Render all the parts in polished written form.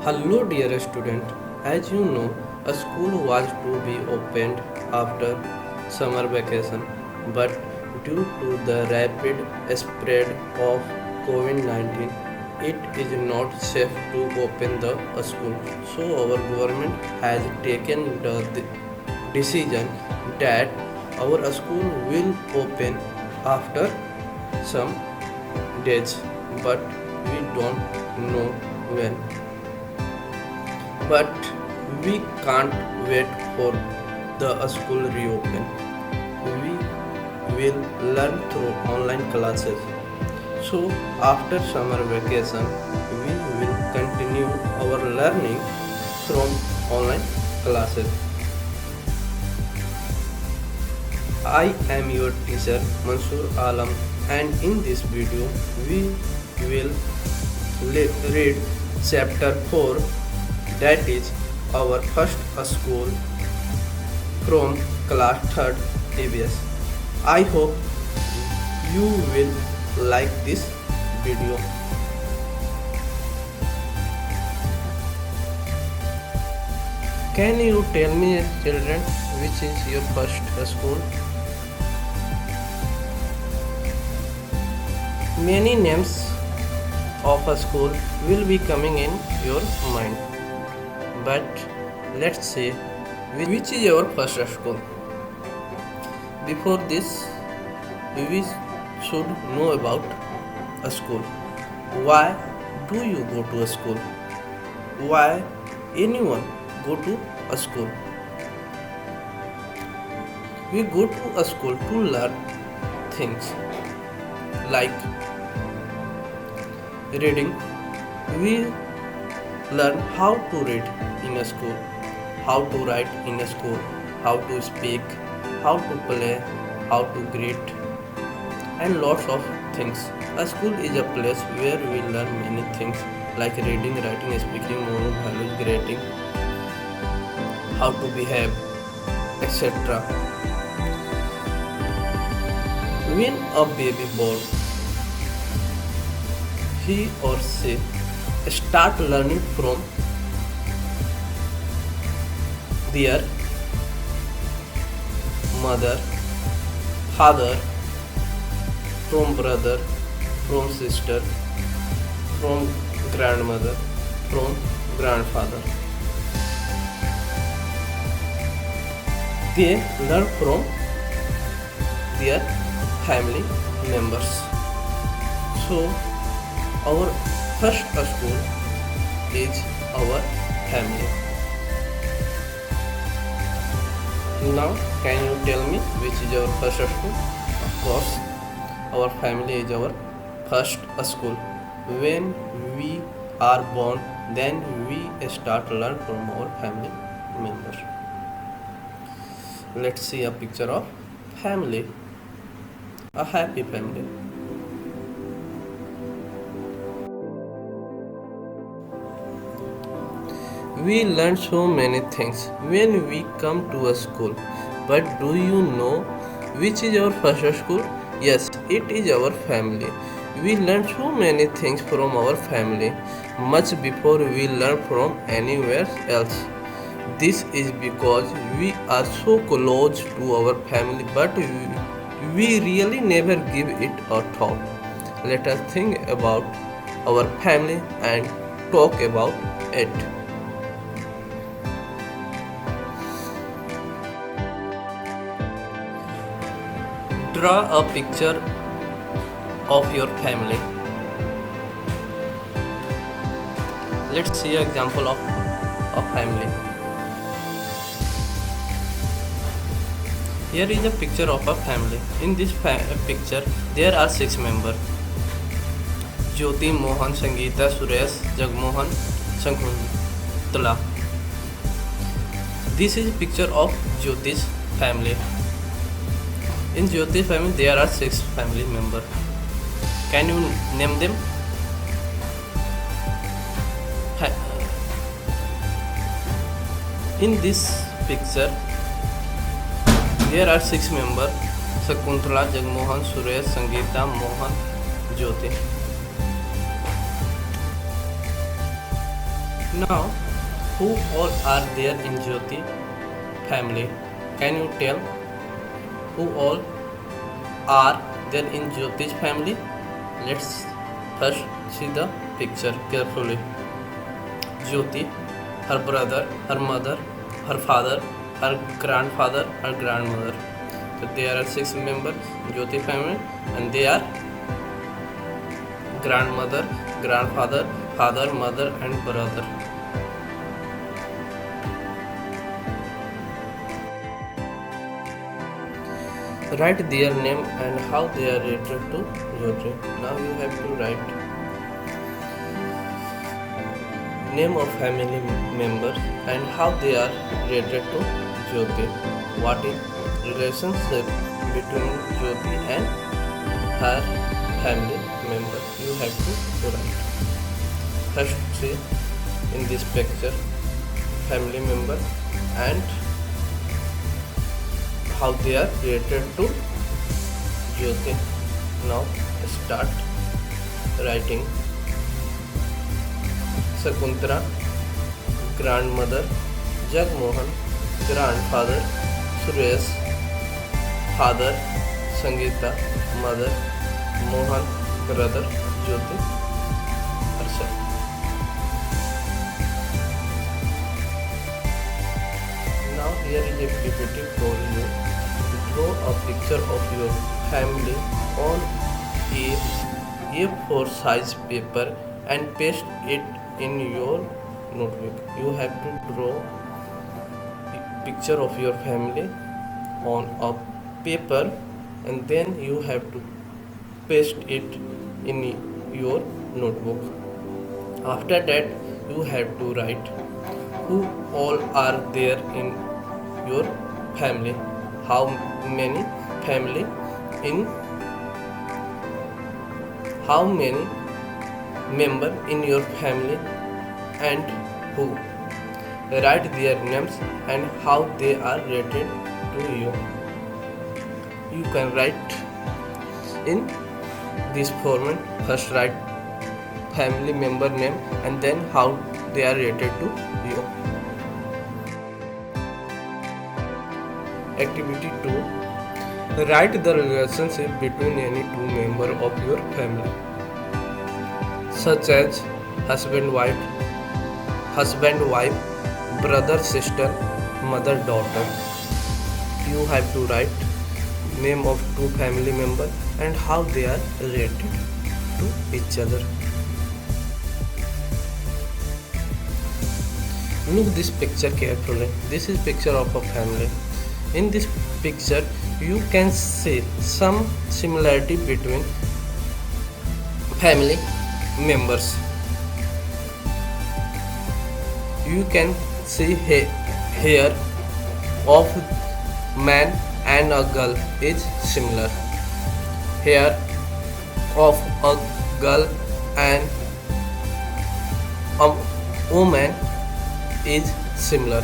Hello, dear student. As you know, a school was to be opened after summer vacation, but due to the rapid spread of COVID-19, it is not safe to open the school. So our government has taken the decision that our school will open after some days, but we don't know when. But we can't wait for the school reopen. We will learn through online classes. So after summer vacation, we will continue our learning from online classes. I am your teacher Mansoor Alam, and in this video we will read chapter 4, that is our first school from class 3rd TBS. I hope you will like this video. Can you tell me, children, which is your first school? Many names of a school will be coming in your mind, but let's see which is your first school. Before this, we should know about a school. Why do you go to a school? Why anyone go to a school? We go to a school to learn things like reading. We learn how to read in a school, how to write in a school, how to speak, how to play, how to greet, and lots of things. A school is a place where we learn many things like reading, writing, speaking, moral values, greeting, how to behave, etc. When a baby born, he or she start learning from their mother, father, from brother, from sister, from grandmother, from grandfather. They learn from their family members. So our first school is our family. Now, can you tell me which is our first school? Of course, our family is our first school. When we are born, then we start to learn from our family members. Let's see a picture of family, a happy family. We learn so many things when we come to a school. But do you know which is our first school? Yes, it is our family. We learn so many things from our family much before we learn from anywhere else. This is because we are so close to our family, but we really never give it a thought. Let us think about our family and talk about it. Draw a picture of your family. Let's see an example of a family. Here is a picture of a family. In this picture, there are 6 members: Jyoti, Mohan, Sangeeta, Suresh, Jagmohan, Shakuntala. This is a picture of Jyoti's family. In Jyoti's family, there are 6 family members. Can you name them? In this picture, there are 6 members: Shakuntala, Jagmohan, Suresh, Sangeeta, Mohan, Jyoti. Now, who all are there in Jyoti family? Can you tell who all are there in Jyoti's family? Let's first see the picture carefully. Jyoti, her brother, her mother, her father, her grandfather, her grandmother. So there are 6 members in Jyoti family, and they are grandmother, grandfather, father, mother, and brother. Write their name and how they are related to Jyoti. Now you have to write name of family members and how they are related to Jyoti. What is relationship between Jyoti and her family member? You have to write. First see in this picture family member and how they are related to Jyoti. Now start writing. Shakuntala, grandmother. Jagmohan, grandfather. Suresh, father. Sangeeta, mother. Mohan, brother. Jyoti, Harsha. Now here is a PPT for you. Draw a picture of your family on a A4 size paper and paste it in your notebook. You have to draw a picture of your family on a paper and then you have to paste it in your notebook. After that you have to write who all are there in your family, how many family in how many member in your family and who. Write their names and how they are related to you. You can write in this format. First write family member name and then how they are related to you. Activity 2. Write the relationship between any two members of your family, such as husband wife, brother sister, mother daughter. You have to write name of two family members and how they are related to each other. Look this picture carefully. This is picture of a family. In this picture you can see some similarity between family members. You can see hair of man and a girl is similar. Hair of a girl and a woman is similar.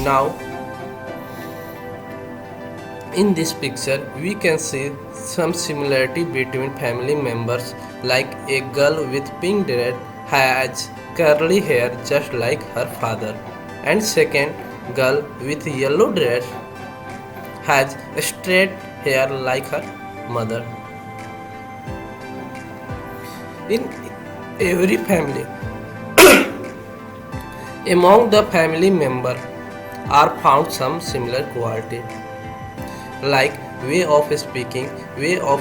Now in this picture we can see some similarity between family members, like a girl with pink dread has curly hair just like her father, and second girl with yellow dread has straight hair like her mother. In every family among the family members are found some similar quality, like way of speaking, way of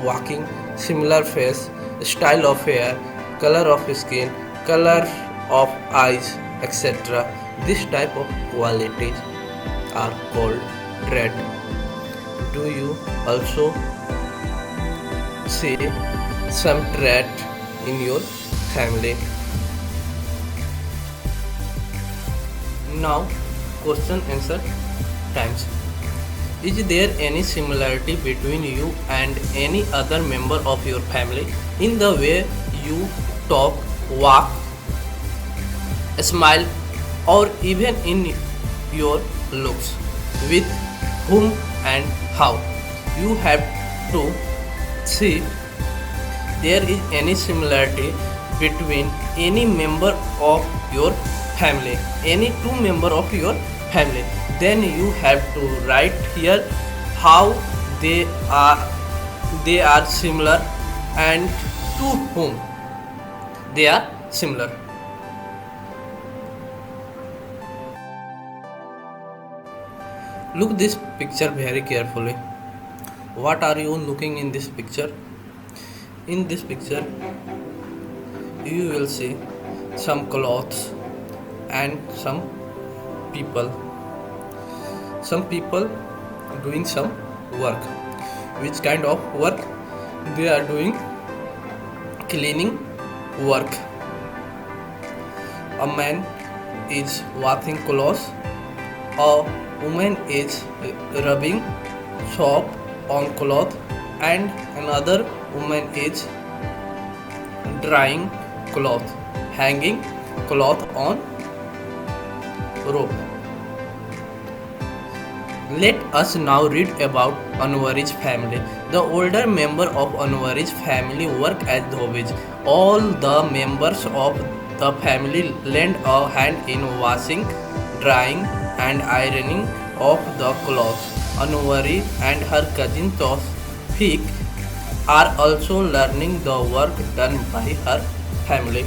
walking, similar face, style of hair, color of skin, color of eyes, etc. This type of qualities are called trait. Do you also see some trait in your family? Now question answer times. Is there any similarity between you and any other member of your family in the way you talk, walk, smile, or even in your looks? With whom and how? You have to see there is any similarity between any member of your family, any two member of your family. Then you have to write here how they are they are similar and to whom they are similar. Look this picture very carefully. What are you looking in this picture? In this picture you will see some clothes and people some people doing some work. Which kind of work they are doing? Cleaning work. A man is washing clothes, a woman is rubbing soap on cloth, and another woman is drying cloth, hanging cloth on rope. Let us now read about Anwari's family. The older member of Anwari's family work as dhobis. All the members of the family lend a hand in washing, drying and ironing of the clothes. Anwari and her cousin Tawfiq are also learning the work done by her family.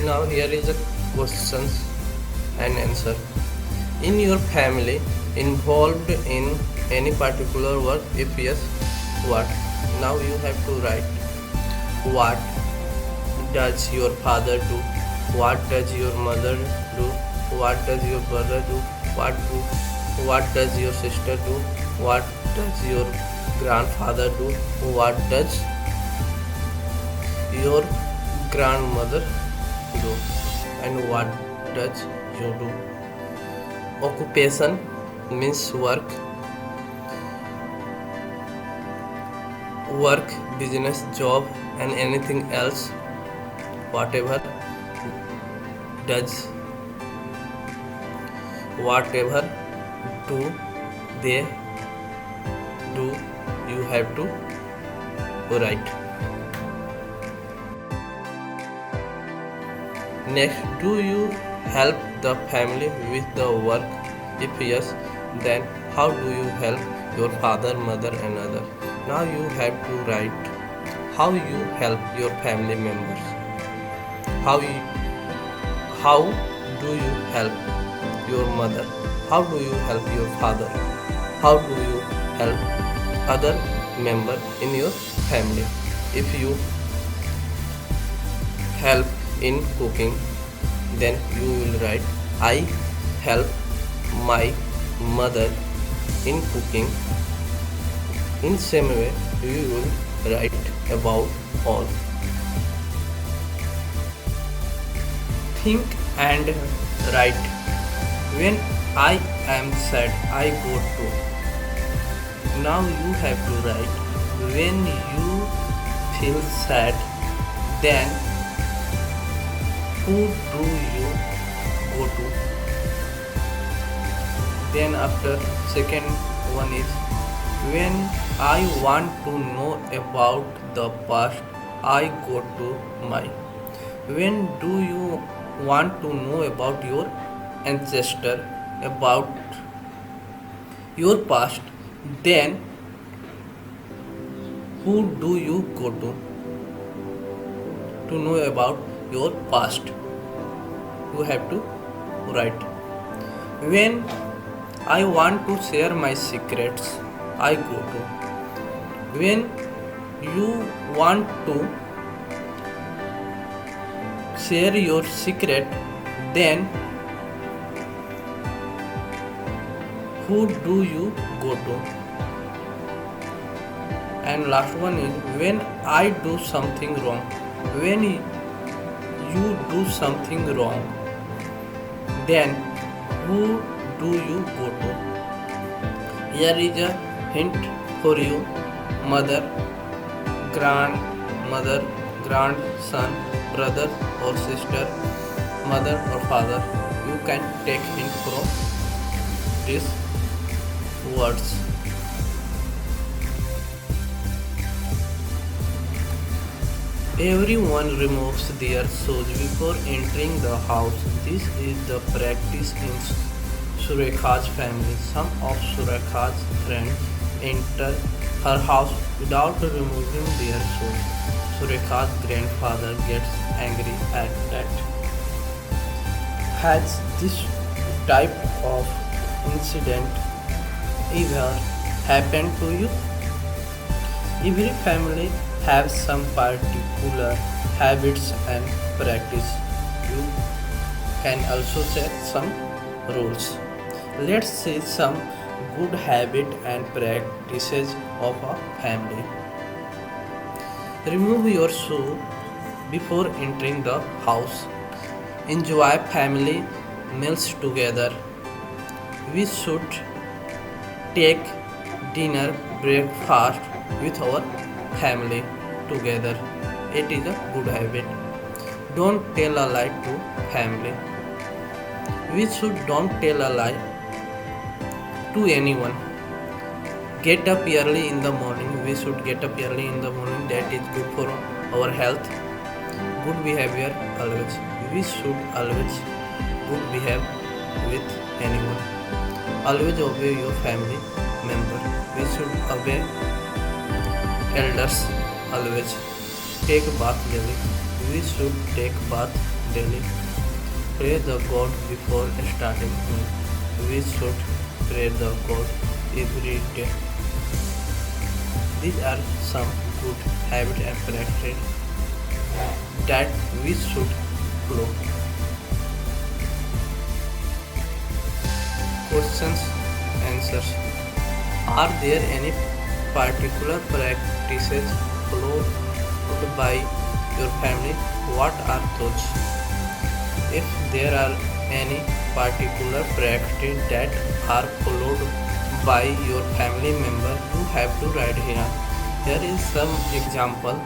Now here is a questions and answer. In your family involved in any particular work? If yes, what? Now you have to write what does your father do, what does your mother do, what does your brother do, what does your sister do, what does your grandfather do, what does your grandmother do, and what does you do. Occupation means work, business, job, and anything else, whatever do they do, you have to write. Next, do you help the family with the work? If yes, then how do you help your father, mother and others? Now you have to write how you help your family members. How do you help your mother? How do you help your father? How do you help other member in your family? If you help in cooking, then you will write I help my mother in cooking. In same way you will write about all. Think and write. When I am sad, I go to. Now you have to write when you feel sad, then who do you go to? Then after second one is when I want to know about the past, I go to my. When do you want to know about your ancestor, about your past, then who do you go to know about your past? You have to write. When I want to share my secrets, I go to. When you want to share your secret, then who do you go to? And last one is when I do something wrong. When you do something wrong, then who do you go to? Here is a hint for you. Mother, grandmother, grandson, brother or sister, mother or father. You can take hint from these words. Everyone removes their shoes before entering the house. This is the practice in Surekha's family. Some of Surekha's friends enter her house without removing their shoes. Surekha's grandfather gets angry at that. Has this type of incident ever happened to you? Every family has some particular habits and practice. You can also set some rules. Let's see some good habit and practices of a family. Remove your shoe before entering the house. Enjoy family meals together. We should take dinner breakfast with our family together. It is a good habit. Don't tell a lie to family. We should don't tell a lie to anyone. Get up early in the morning. We should get up early in the morning. That is good for our health. Good behavior always. We should always good behave with anyone. Always obey your family member. We should obey elders always. Take bath daily. We should take bath daily. Pray the God before starting meal. We should pray the God every day. These are some good habits and practices that we should follow. Questions, answers. Are there any particular practices followed by your family? What are those? If there are any particular practices that are followed by your family member, you have to write here. Here is some example.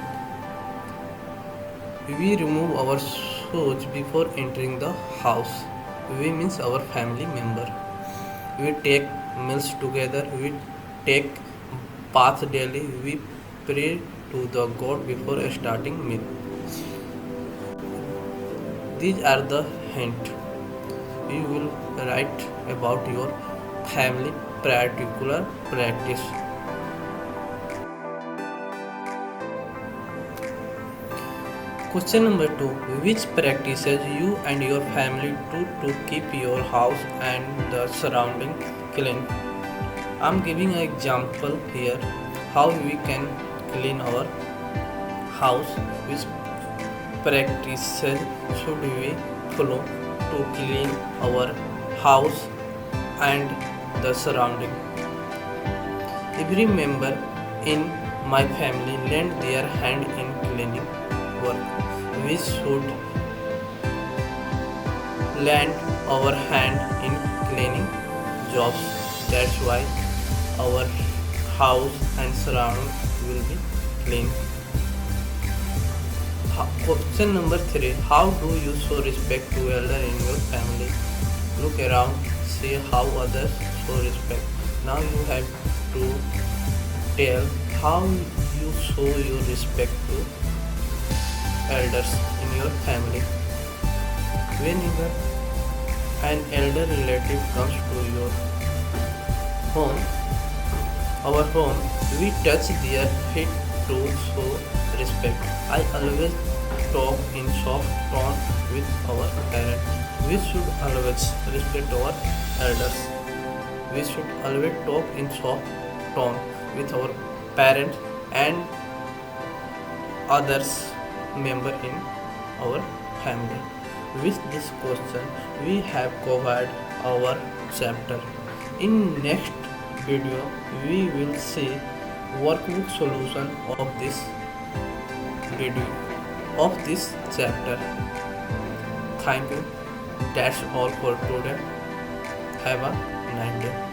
We remove our shoes before entering the house. We means our family member. We take meals together. We take bath daily. We pray to the God before starting meal. These are the hint. You will write about your family particular practice. Question number 2. Which practices you and your family do to keep your house and the surrounding clean? I am giving an example here how we can clean our house. Which practices should we follow to clean our house and the surrounding? Every member in my family lend their hand in cleaning work. We should lend our hand in cleaning jobs. That's why our house and surroundings will be clean. Question number 3. How do you show respect to elder in your family? Look around, see how others show respect. Now you have to tell how you show your respect to elders in your family. Whenever an elder relative comes to your home, our home, we touch their feet to show respect. I always talk in soft tone with our parents. We should always respect our elders. We should always talk in soft tone with our parents and others member in our family. With this question, we have covered our chapter. In next video, we will see workbook solution of this video of this chapter. Thank you. That's all for today. Have a nice day.